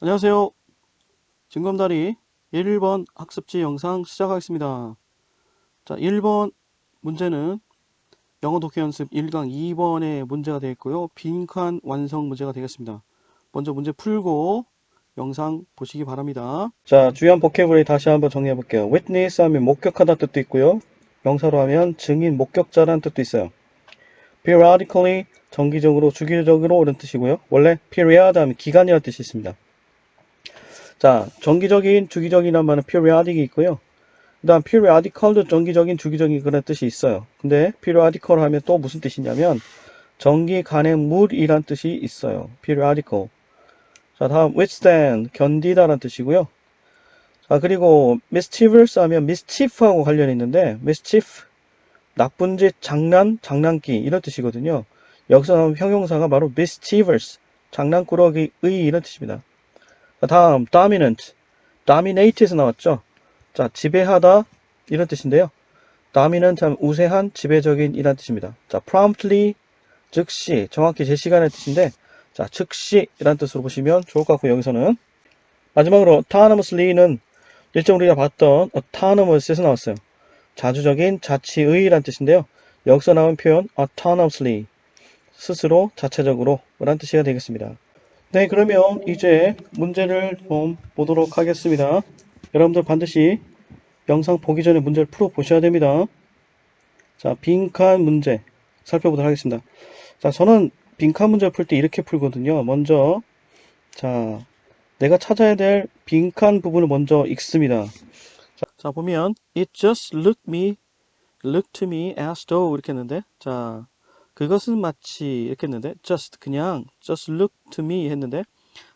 안녕하세요. 징검다리 1번 학습지 영상 시작하겠습니다. 자, 1번 문제는 영어 독해 연습 1강 2번의 문제가 되겠고요. 빈칸 완성 문제가 되겠습니다. 먼저 문제 풀고 영상 보시기 바랍니다. 자, 주요 보캐블러리 다시 한번 정리해 볼게요. witness 하면 목격하다 뜻도 있고요. 명사로 하면 증인, 목격자라는 뜻도 있어요. periodically 정기적으로, 주기적으로 이런 뜻이고요. 원래 period 하면 기간이라는 뜻이 있습니다. 자, 정기적인, 주기적이란 말은 periodic이 있고요. 그 다음 periodical도 정기적인, 주기적인 그런 뜻이 있어요. 근데 periodical 하면 또 무슨 뜻이냐면 정기 간행물이란 뜻이 있어요. periodical. 자, 다음 withstand, 견디다란 뜻이고요. 자, 그리고 mischievous 하면 mischief하고 관련이 있는데 mischief, 나쁜 짓, 장난, 장난기 이런 뜻이거든요. 여기서 나온 형용사가 바로 mischievous, 장난꾸러기의 이런 뜻입니다. 자, 다음 dominant, dominate에서 나왔죠. 자, 지배하다 이런 뜻인데요. dominant 하면 우세한, 지배적인 이란 뜻입니다. 자, promptly, 즉시, 정확히 제 시간의 뜻인데, 자, 즉시 이란 뜻으로 보시면 좋을 것 같고, 여기서는 마지막으로 autonomously는 일정 우리가 봤던 autonomous에서 나왔어요. 자주적인, 자치의 이란 뜻인데요. 여기서 나온 표현 autonomously, 스스로, 자체적으로 이란 뜻이 되겠습니다. 네, 그러면 이제 문제를 좀 보도록 하겠습니다. 여러분들 반드시 영상 보기 전에 문제를 풀어 보셔야 됩니다. 자, 빈칸 문제 살펴보도록 하겠습니다. 자, 저는 빈칸 문제를 풀 때 이렇게 풀거든요. 먼저, 자, 내가 찾아야 될 빈칸 부분을 먼저 읽습니다. 자, 보면, it just looked to me as though 이렇게 했는데, 자, 그것은 마치 이렇게 했는데, 그냥, just looked to me 했는데,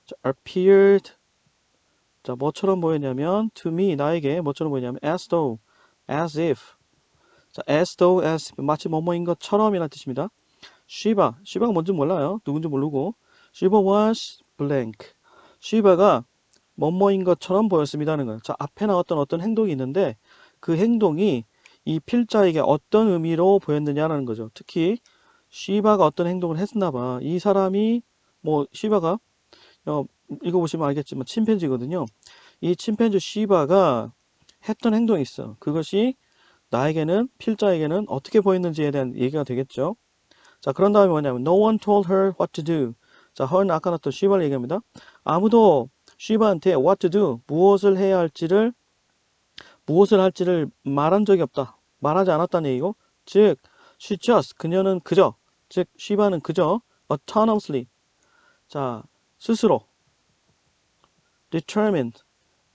자, appeared, 자, 뭐처럼 보였냐면, to me, 나에게 뭐처럼 보였냐면, as though, as if, 자, as though, as if, 마치 뭐뭐인 것처럼이라는 뜻입니다. Shiba가 뭔지 몰라요. 누군지 모르고. Shiba was blank. Shiba가 뭐뭐인 것처럼 보였습니다 하는 거예요. 자, 앞에 나왔던 어떤 행동이 있는데 그 행동이 이 필자에게 어떤 의미로 보였느냐라는 거죠. 특히 Shiba가 어떤 행동을 했나 봐. 이 사람이 Shiba가 읽어보시면 알겠지만 침팬지거든요. 이 침팬지 Shiba가 했던 행동이 있어. 그것이 나에게는 필자에게는 어떻게 보였는지에 대한 얘기가 되겠죠. 자, 그런 다음에 뭐냐면 No one told her what to do. 자, her는 아까 나왔던 쉬바를 얘기합니다. 아무도 쉬바한테 what to do, 무엇을 할지를 말한 적이 없다. 말하지 않았다는 얘기고, 즉, she just, 그녀는 그저, 즉, 쉬바는 그저 autonomously, 자, 스스로 determined,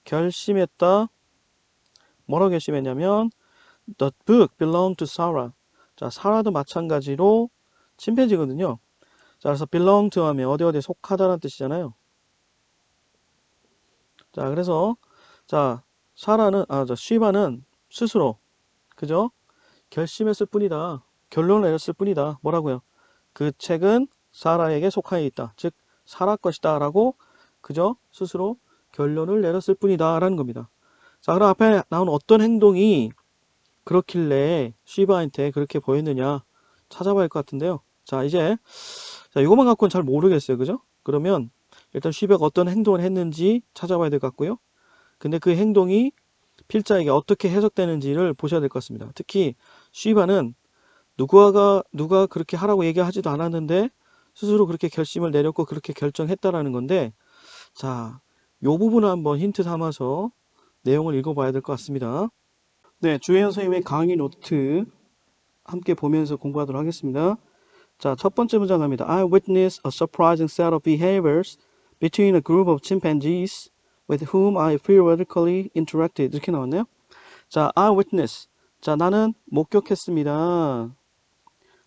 결심했다. 뭐라고 결심했냐면 the book belonged to Sarah. 자, 사라도 마찬가지로 침팬지거든요. 자, 그래서 belong to 하면 어디에 속하다라는 뜻이잖아요. 자, 그래서 자, 쉬바는 스스로 그죠? 결심했을 뿐이다. 결론을 내렸을 뿐이다. 뭐라고요? 그 책은 사라에게 속하여 있다. 즉, 사라 것이다라고 그저 스스로 결론을 내렸을 뿐이다라는 겁니다. 자, 그럼 앞에 나온 어떤 행동이 그렇길래 쉬바한테 그렇게 보였느냐 찾아봐야 할 것 같은데요. 자, 이제 자, 이것만 갖고는 잘 모르겠어요. 그죠? 그러면 일단 쉬바가 어떤 행동을 했는지 찾아봐야 될 것 같고요. 근데 그 행동이 필자에게 어떻게 해석되는지를 보셔야 될 것 같습니다. 특히 쉬바는 누가 그렇게 하라고 얘기하지도 않았는데 스스로 그렇게 결심을 내렸고 그렇게 결정했다라는 건데, 자, 요 부분을 한번 힌트 삼아서 내용을 읽어봐야 될 것 같습니다. 네, 주혜연 선생님의 강의 노트 함께 보면서 공부하도록 하겠습니다. 자, 첫 번째 문장 갑니다. I witnessed a surprising set of behaviors between a group of chimpanzees with whom I periodically interacted. 이렇게 나왔네요. 자, I witnessed. 자, 나는 목격했습니다.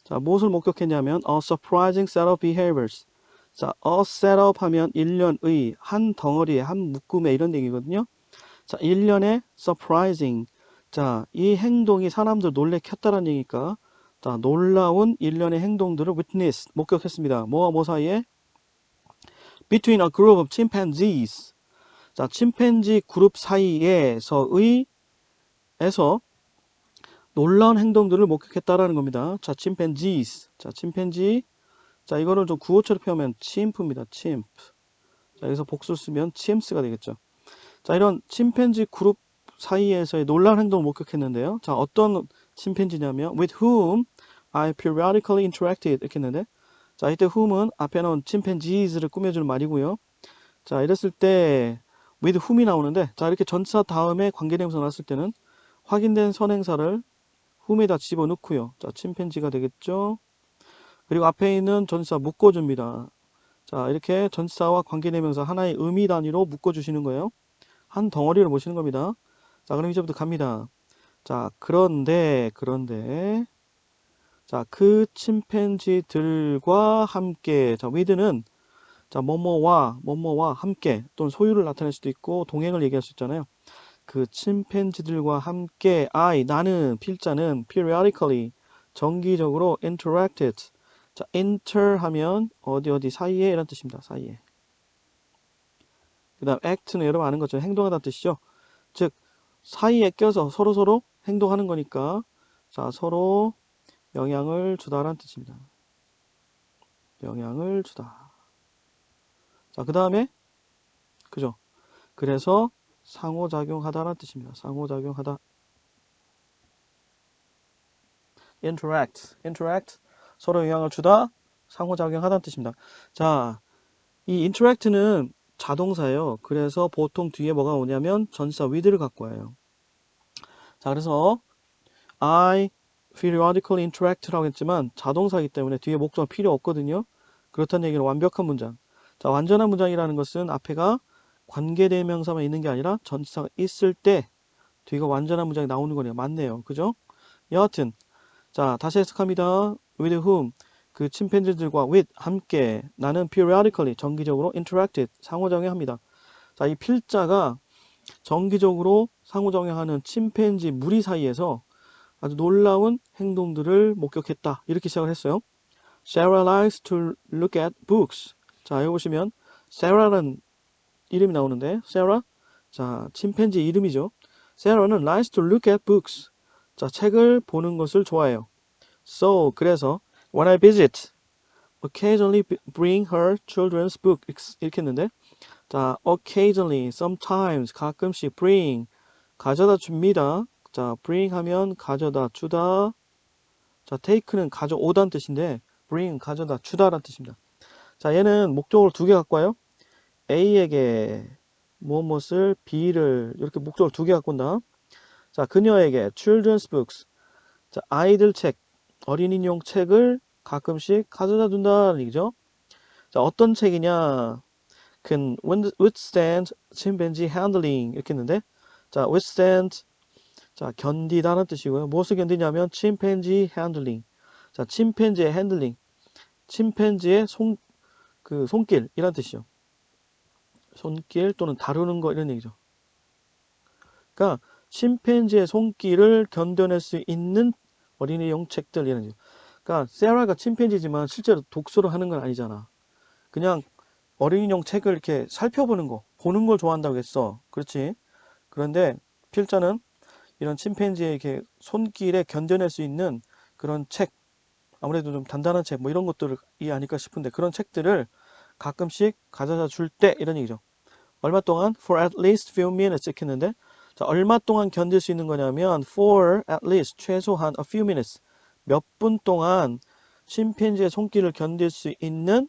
자, 무엇을 목격했냐면 a surprising set of behaviors. 자, a setup 하면 일련의 한 덩어리의 한 묶음의 이런 얘기거든요. 자, 일련의 surprising. 자, 이 행동이 사람들 놀래켰다는 얘기니까 자, 놀라운 일련의 행동들을 witness, 목격했습니다. 뭐와 뭐 사이에? Between a group of chimpanzees. 자, 침팬지 그룹 사이에서 놀라운 행동들을 목격했다라는 겁니다. 자, chimpanzees. 자, 침팬지. 자, 이거를 좀 구어체로 표현하면 치읓입니다. 치읓. 자, 여기서 복수 쓰면 chims가 되겠죠. 자, 이런 침팬지 그룹 사이에서의 놀라운 행동을 목격했는데요. 자, 어떤 침팬지냐면 with whom I periodically interacted 이렇게 했는데, 자, 이때 whom은 앞에 나온 chimpanzees를 꾸며주는 말이고요. 자, 이랬을 때 with whom이 나오는데, 자, 이렇게 전치사 다음에 관계대명사 나왔을 때는 확인된 선행사를 whom에다 집어넣고요. 자, 침팬지가 되겠죠. 그리고 앞에 있는 전치사 묶어줍니다. 자, 이렇게 전치사와 관계대명사 하나의 의미 단위로 묶어주시는 거예요. 한 덩어리를 모시는 겁니다. 자, 그럼 이제부터 갑니다. 자, 그런데, 자, 그 침팬지들과 함께, 자, with는, 자, 뭐뭐와 함께, 또는 소유를 나타낼 수도 있고, 동행을 얘기할 수 있잖아요. 그 침팬지들과 함께, 나는, 필자는 periodically, 정기적으로 interacted. 자, enter 하면, 어디 사이에, 이런 뜻입니다. 사이에. 그 다음, act는 여러분 아는 것처럼 행동하다는 뜻이죠. 즉, 사이에 껴서 서로서로 행동하는 거니까, 자, 서로 영향을 주다라는 뜻입니다. 영향을 주다. 자, 그 다음에, 그죠? 그래서 상호작용하다라는 뜻입니다. 상호작용하다. interact. 서로 영향을 주다, 상호작용하다는 뜻입니다. 자, 이 interact는 자동사예요. 그래서 보통 뒤에 뭐가 오냐면 전치사 with를 갖고 와요. 자, 그래서 I periodically interact라고 했지만 자동사이기 때문에 뒤에 목적어 필요 없거든요. 그렇다는 얘기는 완벽한 문장. 자, 완전한 문장이라는 것은 앞에가 관계대명사만 있는 게 아니라 전치사가 있을 때 뒤가 완전한 문장이 나오는 거네요. 맞네요. 그죠? 여하튼 자, 다시 해석합니다. with whom 그 침팬지들과 with 함께 나는 periodically 정기적으로 interacted 상호작용합니다. 자, 이 필자가 정기적으로 상호작용하는 침팬지 무리 사이에서 아주 놀라운 행동들을 목격했다. 이렇게 시작을 했어요. Sarah likes to look at books. 자, 여기 보시면 Sarah라는 이름이 나오는데 Sarah, 자, 침팬지 이름이죠. Sarah는 likes to look at books. 자, 책을 보는 것을 좋아해요. So, 그래서 when I visit, occasionally bring her children's book 이렇게 했는데, 자, occasionally, sometimes, 가끔씩 bring, 가져다 줍니다. 자, bring 하면 가져다 주다. 자, take는 가져오다는 뜻인데 bring 가져다 주다라는 뜻입니다. 자, 얘는 목적어를 두 개 갖고 와요. A에게 무엇을 B를 이렇게 목적어를 두 개 갖고 온다. 자, 그녀에게 children's books. 자, 아이들 책, 어린이용 책을 가끔씩 가져다 준다는 얘기죠. 자, 어떤 책이냐? can withstand chimpanzee handling 이렇게 했는데, 자, withstand, 자, 견디다는 뜻이고요. 무엇을 견디냐면 chimpanzee handling. 자, 침팬지의 핸들링, 침팬지의 손길 이란 뜻이죠. 손길 또는 다루는 거 이런 얘기죠. 그러니까 침팬지의 손길을 견뎌낼 수 있는 어린이용 책들 이런 얘기죠. 그러니까 세라가 침팬지지만 실제로 독서를 하는 건 아니잖아. 그냥 어린이용 책을 이렇게 살펴보는 거, 보는 걸 좋아한다고 했어. 그렇지? 그런데 필자는 이런 침팬지의 이렇게 손길에 견뎌낼 수 있는 그런 책, 아무래도 좀 단단한 책, 뭐 이런 것들이 아닐까 싶은데 그런 책들을 가끔씩 가져다 줄 때 이런 얘기죠. 얼마 동안? For at least few minutes 이렇게 했는데, 자, 얼마 동안 견딜 수 있는 거냐면 for at least 최소한 a few minutes 몇 분 동안 침팬지의 손길을 견딜 수 있는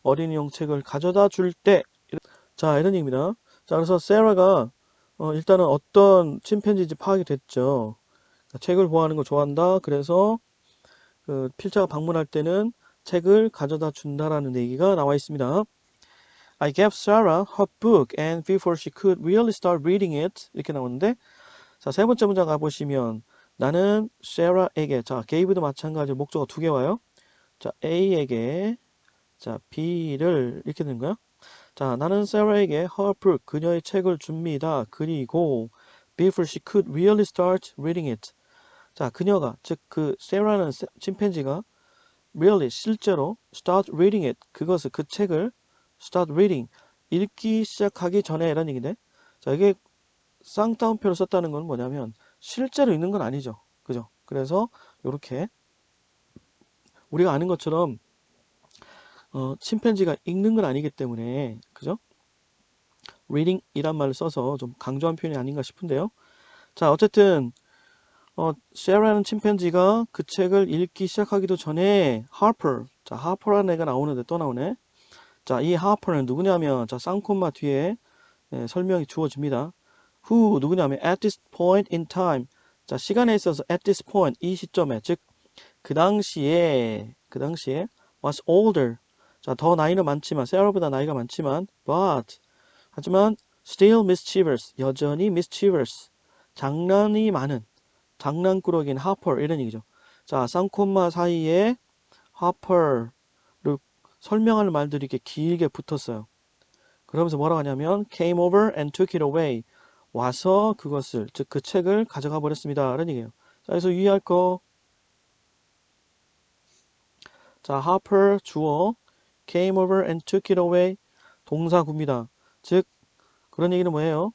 어린이용 책을 가져다 줄 때, 자, 이런 얘기입니다. 자, 그래서 세라가 일단은 어떤 침팬지인지 파악이 됐죠. 책을 보아하는 걸 좋아한다. 그래서 그 필자가 방문할 때는 책을 가져다 준다라는 얘기가 나와 있습니다. I gave Sarah her book and before she could really start reading it 이렇게 나오는데, 자, 세 번째 문장 가보시면 나는 Sarah에게, 자, gave도 마찬가지로 목적어 두 개 와요. 자, A에게, 자, B를 이렇게 되는 거야. 자, 나는 Sarah에게 her book 그녀의 책을 줍니다. 그리고 before she could really start reading it. 자, 그녀가 즉 그 Sarah는 침팬지가 really 실제로 start reading it 그것을 그 책을 start reading 읽기 시작하기 전에 라는 얘기인데, 자, 이게 쌍따옴표를 썼다는 건 뭐냐면 실제로 읽는 건 아니죠. 그죠? 그래서 이렇게 우리가 아는 것처럼 침팬지가 읽는 건 아니기 때문에, 그죠? reading 이란 말을 써서 좀 강조한 표현이 아닌가 싶은데요. 자, 어쨌든 세라는 침팬지가 그 책을 읽기 시작하기도 전에 하퍼, 자, 하퍼라는 애가 나오는데 또 나오네. 자, 이 하퍼는 누구냐면, 자, 쌍콤마 뒤에 설명이 주어집니다. who 누구냐면 at this point in time. 자, 시간에 있어서 at this point 이 시점에, 즉 그 당시에 was older. 자, 더 나이는 많지만 세라보다 나이가 많지만 but 하지만 still mischievous. 여전히 mischievous. 장난이 많은 장난꾸러기인 하퍼 이런 얘기죠. 자, 쌍콤마 사이에 하퍼를 설명하는 말들이 이렇게 길게 붙었어요. 그러면서 뭐라고 하냐면 came over and took it away. 와서 그것을, 즉 그 책을 가져가 버렸습니다. 라는 얘기예요. 자, 그래서 유의할 거. 자, Harper 주어 came over and took it away 동사구입니다. 즉 그런 얘기는 뭐예요?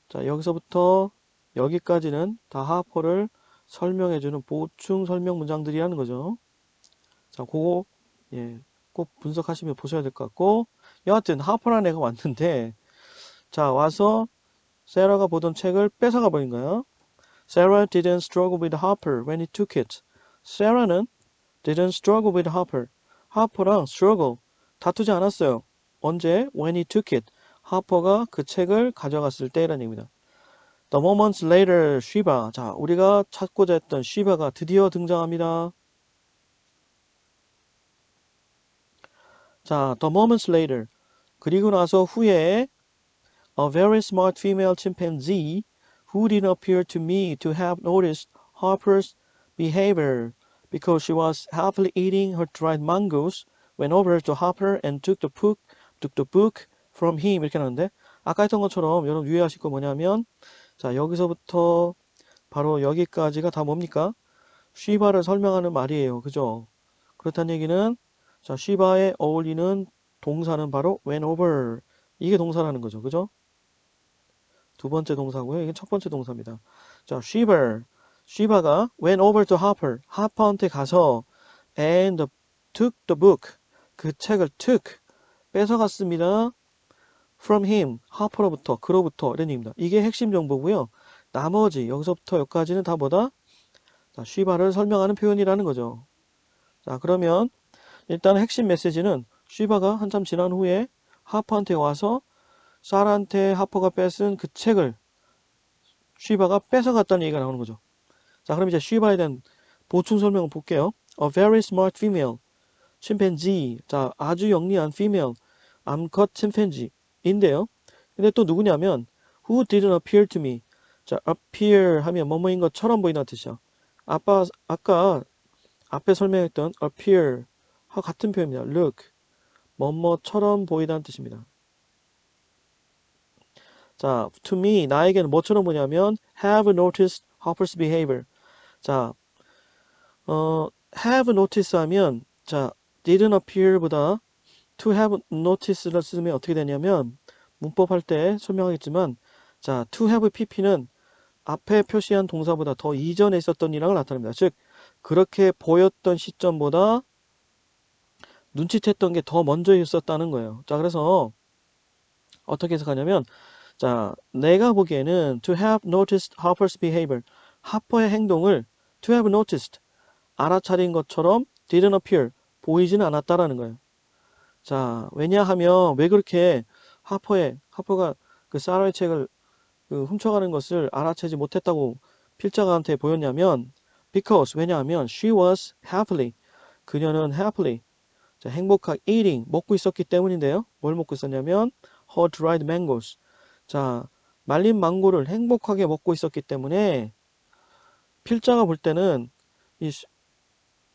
자, 여기서부터 여기까지는 다 하퍼를 설명해주는 보충 설명 문장들이라는 거죠. 자, 그거 꼭 분석하시면 보셔야 될 것 같고, 여하튼 하퍼라는 애가 왔는데, 자, 와서 세라가 보던 책을 뺏어가 버린 거예요. Sarah didn't struggle with Harper when he took it. 세라는 didn't struggle with Harper. 하퍼랑 struggle 다투지 않았어요. 언제? When he took it. 하퍼가 그 책을 가져갔을 때라는 얘기입니다. The moments later, Shiva. 자, 우리가 찾고자 했던 Shiva가 드디어 등장합니다. 자, the moments later. 그리고 나서 후에 a very smart female chimpanzee who didn't appear to me to have noticed Harper's behavior because she was happily eating her dried mangoes went over to Harper and took the book from him. 이렇게 나오는데 아까 했던 것처럼 여러분 유의하실 거 뭐냐면 자, 여기서부터 바로 여기까지가 다 뭡니까? 쉬바를 설명하는 말이에요. 그죠? 그렇다는 얘기는 자, 쉬바에 어울리는 동사는 바로 went over. 이게 동사라는 거죠. 그죠? 두 번째 동사고요. 이게 첫 번째 동사입니다. 자, 쉬바가 went over to Harper. 하퍼한테 가서 and took the book. 그 책을 took. 뺏어갔습니다. from him. 하퍼로부터, 그로부터 이런 얘기입니다. 이게 핵심 정보고요. 나머지 여기서부터 여기까지는 다 뭐다? 자, 쉬바를 설명하는 표현이라는 거죠. 자, 그러면 일단 핵심 메시지는 쉬바가 한참 지난 후에 하퍼한테 와서 사라한테 하퍼가 뺏은 그 책을 쉬바가 뺏어갔다는 얘기가 나오는 거죠. 자, 그럼 이제 쉬바에 대한 보충 설명을 볼게요. A very smart female chimpanzee. 자, 아주 영리한 female 암컷 침팬지인데요. 근데 또 누구냐면 who didn't appear to me. 자, appear 하면 뭐뭐인 것처럼 보인다는 뜻이죠. 아까 앞에 설명했던 appear 와 같은 표현입니다. look 뭐뭐처럼 보이다는 뜻입니다. 자, to me 나에게는 뭐처럼 보냐면 have noticed Harper's behavior. 자, have noticed 하면 자, didn't appear보다 to have noticed를 쓰면 어떻게 되냐면 문법 할 때 설명하겠지만 자, to have pp는 앞에 표시한 동사보다 더 이전에 있었던 일을 나타냅니다. 즉 그렇게 보였던 시점보다 눈치챘던 게 더 먼저 있었다는 거예요. 자, 그래서 어떻게 해석하냐면 자, 내가 보기에는 to have noticed Harper's behavior. 하퍼의 행동을 to have noticed. 알아차린 것처럼 didn't appear. 보이지는 않았다라는 거예요. 자, 왜냐하면 왜 그렇게 하퍼가 그 사라의 책을 훔쳐가는 것을 알아채지 못했다고 필자가한테 보였냐면 because 왜냐하면 she was happily. 그녀는 happily. 자, 행복하게 eating 먹고 있었기 때문인데요. 뭘 먹고 있었냐면 her dried mangoes. 자, 말린 망고를 행복하게 먹고 있었기 때문에 필자가 볼 때는 이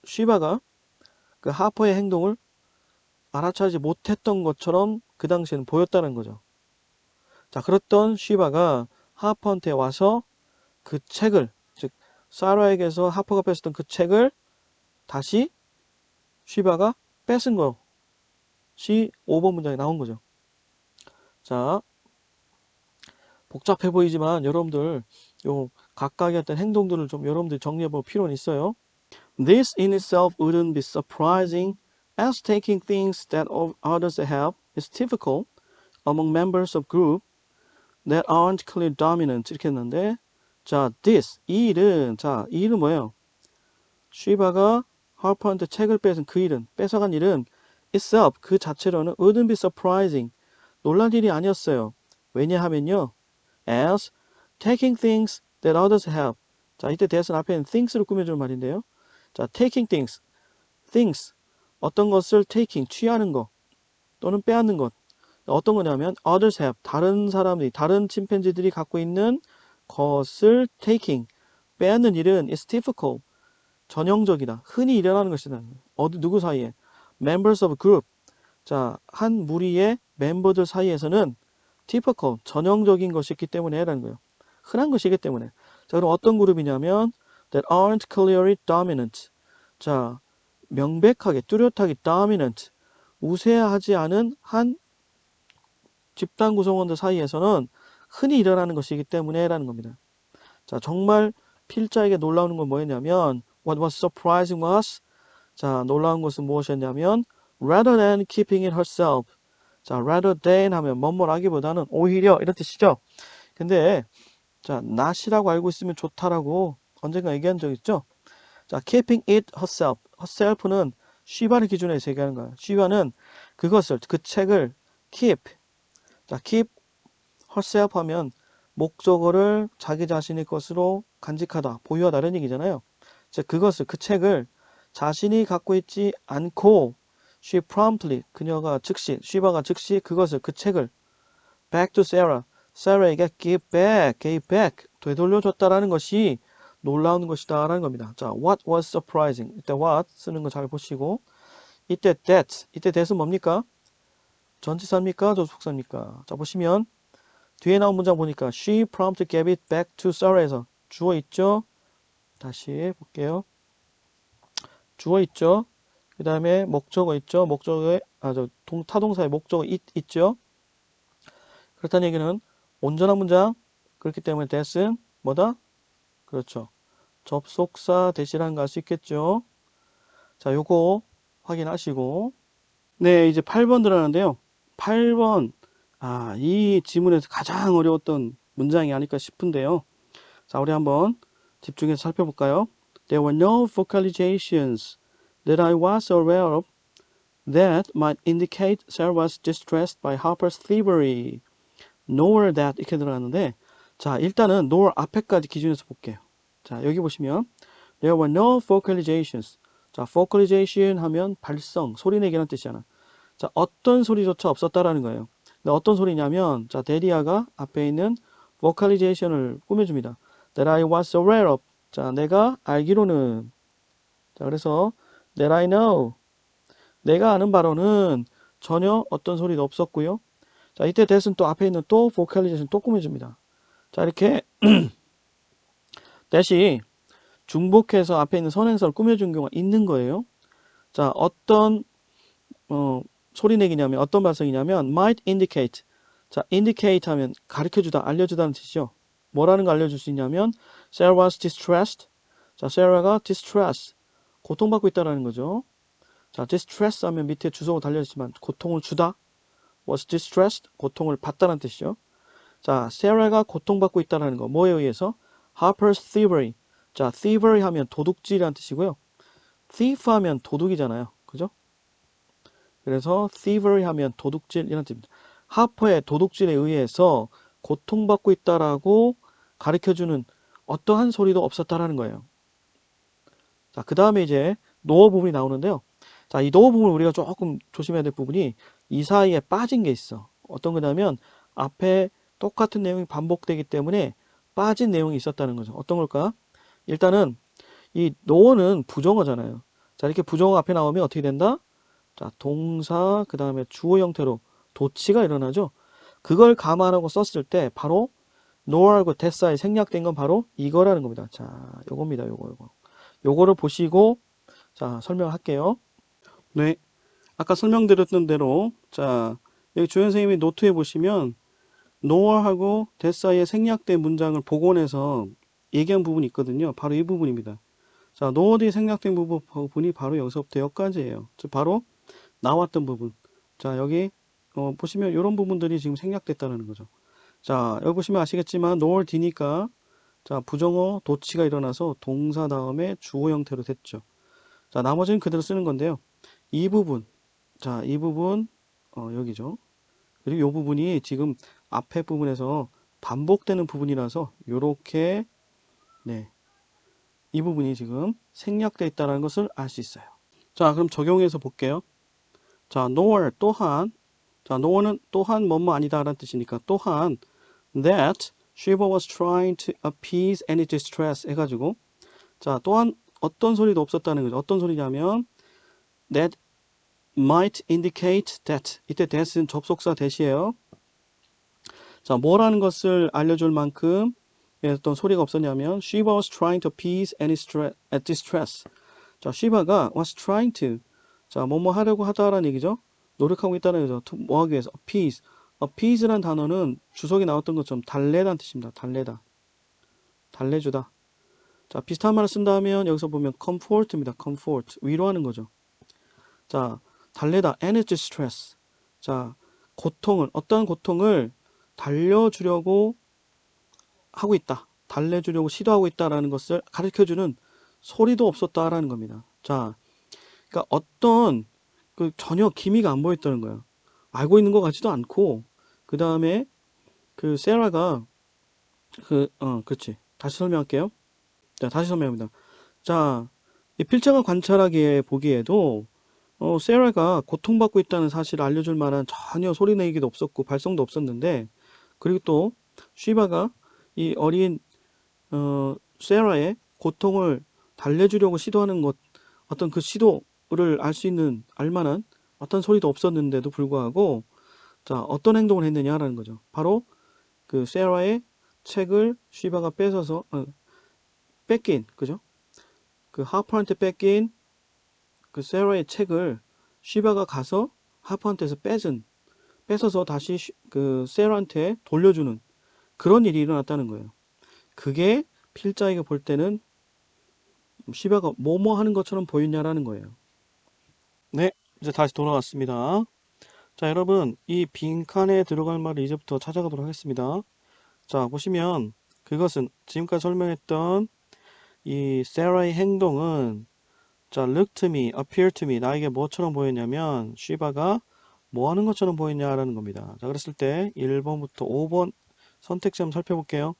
쉬바가 그 하퍼의 행동을 알아차리지 못했던 것처럼 그 당시에는 보였다는 거죠. 자, 그랬던 쉬바가 하퍼한테 와서 그 책을, 즉 사라에게서 하퍼가 뺏었던 그 책을 다시 쉬바가 뺏은 것이 5번 문장에 나온 거죠. 자, 복잡해 보이지만 여러분들 요 각각의 어떤 행동들을 좀 여러분들 정리해 볼 필요는 있어요. This in itself wouldn't be surprising as taking things that others have is typical. among members of group that aren't clear dominant 이렇게 했는데 자, this 이 일은 자, 이 일은 뭐예요? 쉬바가 하퍼한테 책을 뺏은 그 일은 뺏어간 일은 itself 그 자체로는 wouldn't be surprising 놀랄 일이 아니었어요. 왜냐하면요. as taking things that others have 자, 이때 대해서 앞에는 things를 꾸며주는 말인데요. 자, taking things 어떤 것을 taking 취하는 것 또는 빼앗는 것 어떤 거냐면 others have 다른 사람들이 다른 침팬지들이 갖고 있는 것을 taking 빼앗는 일은 is difficult 전형적이다 흔히 일어나는 것이다 어디 누구 사이에 members of group 자 한 무리의 멤버들 사이에서는 typical 전형적인 것이기 때문에 라는 거예요 흔한 것이기 때문에 자 그럼 어떤 그룹이냐면 that aren't clearly dominant 자 명백하게 뚜렷하게 dominant 우세하지 않은 한 집단 구성원들 사이에서는 흔히 일어나는 것이기 때문에 라는 겁니다. 자, 정말 필자에게 놀라운 건 뭐였냐면 What was surprising was 자, 놀라운 것은 무엇이었냐면 rather than keeping it herself 자, rather than 하면 뭐뭐라기보다는 오히려 이런 뜻이죠. 근데 자, not이라고 알고 있으면 좋다라고 언젠가 얘기한 적 있죠. 자, keeping it herself herself는 쉬바를 기준으로 얘기하는 거예요. 쉬바는 그것을 그 책을 keep 자, keep herself 하면 목적어를 자기 자신의 것으로 간직하다, 보유하다는 얘기잖아요. 즉 그것을 그 책을 자신이 갖고 있지 않고 she promptly 그녀가 즉시 쉬바가 즉시 그것을 그 책을 back to Sarah Sarah에게 gave back 되돌려줬다라는 것이 놀라운 것이다라는 겁니다. 자, what was surprising 이때 what 쓰는 거 잘 보시고 이때 that 이때 that은 뭡니까? 전치사입니까? 조속사입니까? 자 보시면 뒤에 나온 문장 보니까 she promptly gave it back to Sarah에서 주어 있죠? 다시 볼게요. 주어 있죠? 그 다음에 목적어 있죠? 목적어에 타동사의 목적어 있죠? 그렇다는 얘기는 온전한 문장 그렇기 때문에 that은 뭐다? 그렇죠. 접속사 대시라는 거 알 수 있겠죠? 자, 요거 확인하시고 네, 이제 8번 들어가는데요. 8번 이 지문에서 가장 어려웠던 문장이 아닐까 싶은데요. 자, 우리 한번 집중해서 살펴볼까요? There were no vocalizations that I was aware of that might indicate Sarah was distressed by Harper's thievery. Nor that 이렇게 들어가는데 자, 일단은 nor 앞에까지 기준에서 볼게요. 자, 여기 보시면 There were no vocalizations. 자, vocalization 하면 발성, 소리 내기라는 뜻이잖아. 자, 어떤 소리조차 없었다라는 거예요. 근데 어떤 소리냐면 자, 데리아가 앞에 있는 vocalization을 꾸며줍니다. That I was aware of. 자, 내가 알기로는. 자, 그래서 that I know. 내가 아는 바로는 전혀 어떤 소리도 없었고요. 자, 이때 that은 또 앞에 있는 또 vocalization 또 꾸며줍니다. 자, 이렇게 that이 중복해서 앞에 있는 선행사를 꾸며준 경우가 있는 거예요. 자, 어떤 소리 내기냐면 어떤 발성이냐면 might indicate. 자, indicate 하면 가르쳐주다, 알려주다는 뜻이죠. 뭐라는 거 알려줄 수 있냐면 Sarah was distressed. 자, Sarah가 distress, 고통받고 있다라는 거죠. 자, distress 하면 밑에 주소가 달려있지만 고통을 주다. was distressed, 고통을 받다는 뜻이죠. 자, Sarah가 고통받고 있다라는 거 뭐에 의해서? Harper's thievery. 자, thievery 하면 도둑질이라는 뜻이고요. thief 하면 도둑이잖아요. 그죠? 그래서 thievery 하면 도둑질이라는 뜻입니다. 하퍼의 도둑질에 의해서 고통받고 있다라고 가르쳐주는 어떠한 소리도 없었다라는 거예요. 자, 그 다음에 이제 노어 부분이 나오는데요. 자, 이 노어 부분을 우리가 조금 조심해야 될 부분이 이 사이에 빠진 게 있어. 어떤 거냐면 앞에 똑같은 내용이 반복되기 때문에 빠진 내용이 있었다는 거죠. 어떤 걸까? 일단은 이 노어는 부정어잖아요. 자, 이렇게 부정어 앞에 나오면 어떻게 된다? 자, 동사 그 다음에 주어 형태로 도치가 일어나죠. 그걸 감안하고 썼을 때 바로 no하고 that 사이 생략된 건 바로 이거라는 겁니다. 자, 요겁니다. 요거를 보시고 자, 설명할게요. 네. 아까 설명드렸던 대로 자, 여기 조연 선생님이 노트에 보시면 no하고 that 사이에 생략된 문장을 복원해서 얘기한 부분이 있거든요. 바로 이 부분입니다. 자, no 뒤에 생략된 부분이 바로 여기서부터 여기까지예요. 즉 바로 나왔던 부분. 자, 여기 보시면 이런 부분들이 지금 생략됐다는 거죠. 자, 여기 보시면 아시겠지만 nor d니까 자, 부정어 도치가 일어나서 동사 다음에 주어 형태로 됐죠. 자, 나머지는 그대로 쓰는 건데요. 이 부분, 자, 이 부분 여기죠. 그리고 이 부분이 지금 앞에 부분에서 반복되는 부분이라서 요렇게 네, 이 부분이 지금 생략되어 있다는 것을 알 수 있어요. 자, 그럼 적용해서 볼게요. 자, nor 또한, 자, nor는 또한 뭐뭐 아니다라는 뜻이니까 또한 that Shiva was trying to appease any distress 해가지고 자, 또한 어떤 소리도 없었다는 거죠. 어떤 소리냐면 that might indicate that 이때 that은 접속사 that이에요. 자, 뭐라는 것을 알려줄 만큼 어떤 소리가 없었냐면 Shiva was trying to appease any distress. 자, Shiva가 was trying to 자, 뭐뭐 하려고 하다라는 얘기죠. 노력하고 있다는 거죠. 뭐 하기 위해서 appease. appease란 단어는 주석이 나왔던 것처럼 달래다는 뜻입니다. 달래다. 달래주다. 자, 비슷한 말을 쓴다면 여기서 보면 comfort입니다. comfort. 위로하는 거죠. 자, 달래다. any distress. 자, 고통을, 어떠한 고통을 달려주려고 하고 있다. 달래주려고 시도하고 있다라는 것을 가르쳐주는 소리도 없었다라는 겁니다. 자, 그러니까 어떤 전혀 기미가 안 보였다는 거예요. 알고 있는 것 같지도 않고, 그 다음에 그 세라가 그렇지. 다시 설명할게요. 자, 다시 설명합니다. 자, 이 필장을 관찰하기에 보기에도 세라가 고통받고 있다는 사실을 알려줄 만한 전혀 소리내기도 없었고 발성도 없었는데 그리고 또 쉬바가 이 어린 세라의 고통을 달래주려고 시도하는 것 어떤 그 시도를 알 수 있는 알만한 어떤 소리도 없었는데도 불구하고 자 어떤 행동을 했느냐라는 거죠. 바로 그 세라의 책을 쉬바가 뺏어서 뺏긴 그죠? 그 하퍼한테 뺏긴 그 세라의 책을 쉬바가 가서 하퍼한테서 뺏어서 다시 그 세라한테 돌려주는 그런 일이 일어났다는 거예요. 그게 필자에게 볼 때는 쉬바가 뭐뭐 하는 것처럼 보이냐라는 거예요. 네, 이제 다시 돌아왔습니다. 자, 여러분 이 빈칸에 들어갈 말을 이제부터 찾아가도록 하겠습니다. 자, 보시면 그것은 지금까지 설명했던 이 세라의 행동은 자, look to me, appear to me 나에게 뭐처럼 보였냐면 쉬바가 뭐 하는 것처럼 보였냐라는 겁니다. 자, 그랬을 때 1번부터 5번 선택지 한번 살펴볼게요.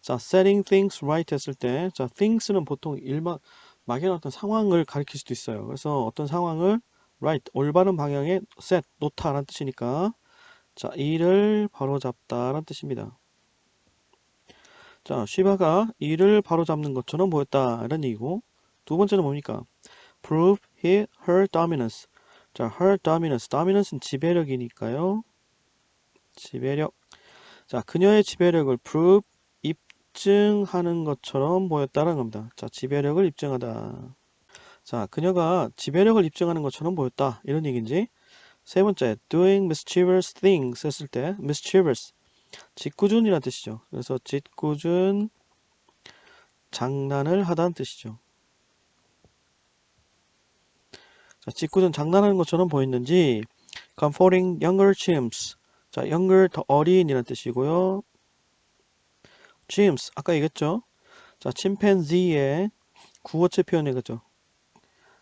자, setting things right 했을 때, 자, things는 보통 막연한 어떤 상황을 가리킬 수도 있어요. 그래서 어떤 상황을 right, 올바른 방향에 set, 놓다라는 뜻이니까, 자, 이를 바로잡다라는 뜻입니다. 자, 쉬바가 이를 바로잡는 것처럼 보였다 이런 얘기고, 두 번째는 뭡니까? prove her dominance. 자, her dominance는 지배력이니까요. 지배력. 자, 그녀의 지배력을 prove 입증하는 것처럼 보였다는 겁니다. 자, 지배력을 입증하다. 자, 그녀가 지배력을 입증하는 것처럼 보였다. 이런 얘기인지. 세 번째, doing mischievous things 했을 때 mischievous, 짓궂은이라는 뜻이죠. 그래서 짓궂은 장난을 하다는 뜻이죠. 자, 짓궂은 장난하는 것처럼 보였는지 comforting younger chimps. 자, younger 더 어린이라는 뜻이고요. chimps 아까 얘기했죠. 자, 침팬지의 구어체 표현이겠죠.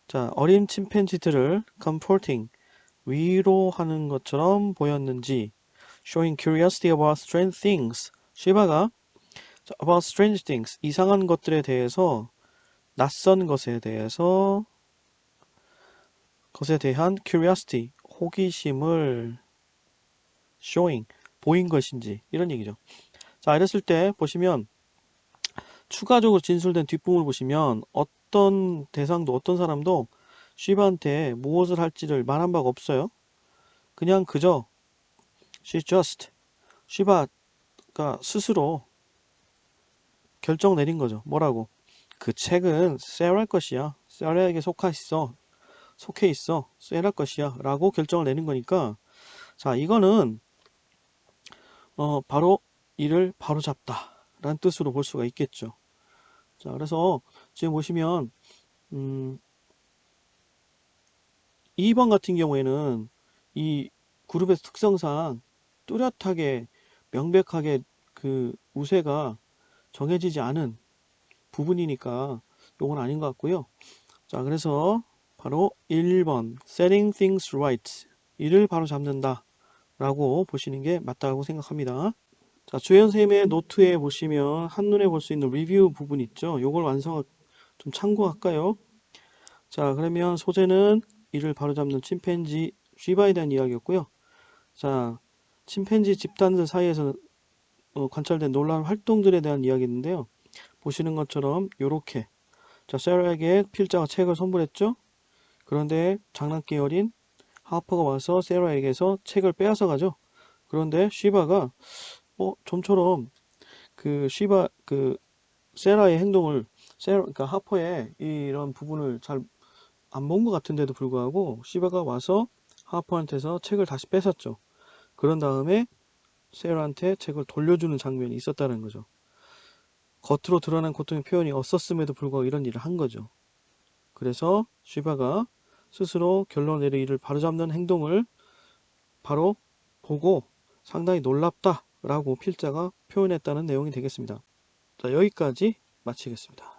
자, 어린 침팬지들을 comforting, 위로하는 것처럼 보였는지 showing curiosity about strange things. 시바가 about strange things, 이상한 것들에 대해서 낯선 것에 대한 curiosity, 호기심을 showing, 보인 것인지 이런 얘기죠. 자, 이랬을 때 보시면 추가적으로 진술된 뒷부분을 보시면 어떤 대상도 어떤 사람도 쉬바한테 무엇을 할지를 말한 바가 없어요. 그냥 그저 쉬바가 스스로 결정 내린 거죠. 뭐라고? 그 책은 세라의 것이야. 세라에게 속해 있어. 세라 것이야. 라고 결정을 내린 거니까 자, 이거는 바로 이를 바로잡다 라는 뜻으로 볼 수가 있겠죠. 자, 그래서 지금 보시면 2번 같은 경우에는 이 그룹의 특성상 뚜렷하게 명백하게 그 우세가 정해지지 않은 부분이니까 요건 아닌 것 같고요. 자, 그래서 바로 1번 setting things right, 이를 바로 잡는다 라고 보시는 게 맞다고 생각합니다. 자, 주연 선생님의 노트에 보시면 한눈에 볼 수 있는 리뷰 부분 있죠. 요걸 좀 참고할까요? 자, 그러면 소재는 이를 바로잡는 침팬지 쉬바에 대한 이야기였고요. 자, 침팬지 집단들 사이에서 관찰된 놀라운 활동들에 대한 이야기인데요. 보시는 것처럼 요렇게, 자, 세라에게 필자가 책을 선물했죠. 그런데 장난기 어린 하퍼가 와서 세라에게서 책을 빼앗아 가죠. 그런데 쉬바가 좀처럼 세라의 행동을, 그러니까 하퍼의 이런 부분을 잘 안 본 것 같은데도 불구하고 쉬바가 와서 하퍼한테서 책을 다시 뺏었죠. 그런 다음에 세라한테 책을 돌려주는 장면이 있었다는 거죠. 겉으로 드러난 고통의 표현이 없었음에도 불구하고 이런 일을 한 거죠. 그래서 쉬바가 스스로 결론을 내려 이를 바로잡는 행동을 바로 보고 상당히 놀랍다 라고 필자가 표현했다는 내용이 되겠습니다. 자, 여기까지 마치겠습니다.